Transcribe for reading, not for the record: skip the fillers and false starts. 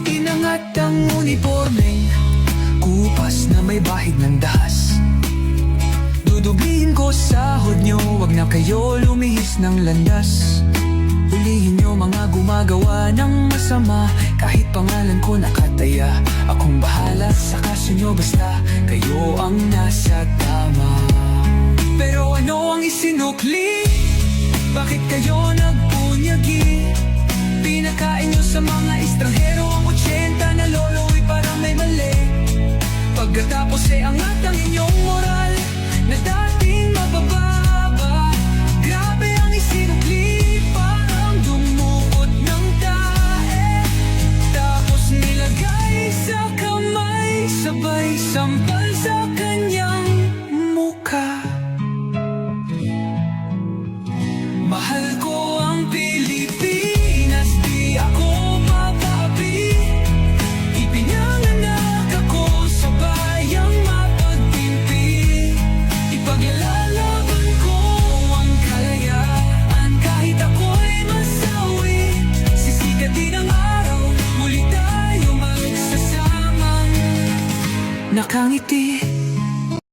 Inangat ang unipormeng kupas na may bahid ng dahas. Dudublihin ko sahod nyo, wag na kayo lumihis ng landas. Hulihin nyo mga gumagawa ng masama, kahit pangalan ko nakataya. Akong bahala sa kaso nyo, basta kayo ang nasa tama. Pero ano ang isinukli? Bakit kayo nagpunyagi? Pinakain nyo sa mga estranghero ang 80 na lolo'y parang may mali. Pagkatapos angat ang inyong moral na dating mabababa. Grabe ang isinukli, parang dumuot ng tae. Tapos nilagay sa kamay, sabay sampal sa kanyang mukha. Mahal ko ang Pilipinas, di ako papapi. Ipinanganak ako sa bayang mapagtimpi. Ipaglalaban ko ang kalayaan, kahit ako'y masawi. Sisikat din ang araw, muli tayo magsasamang nakangiti.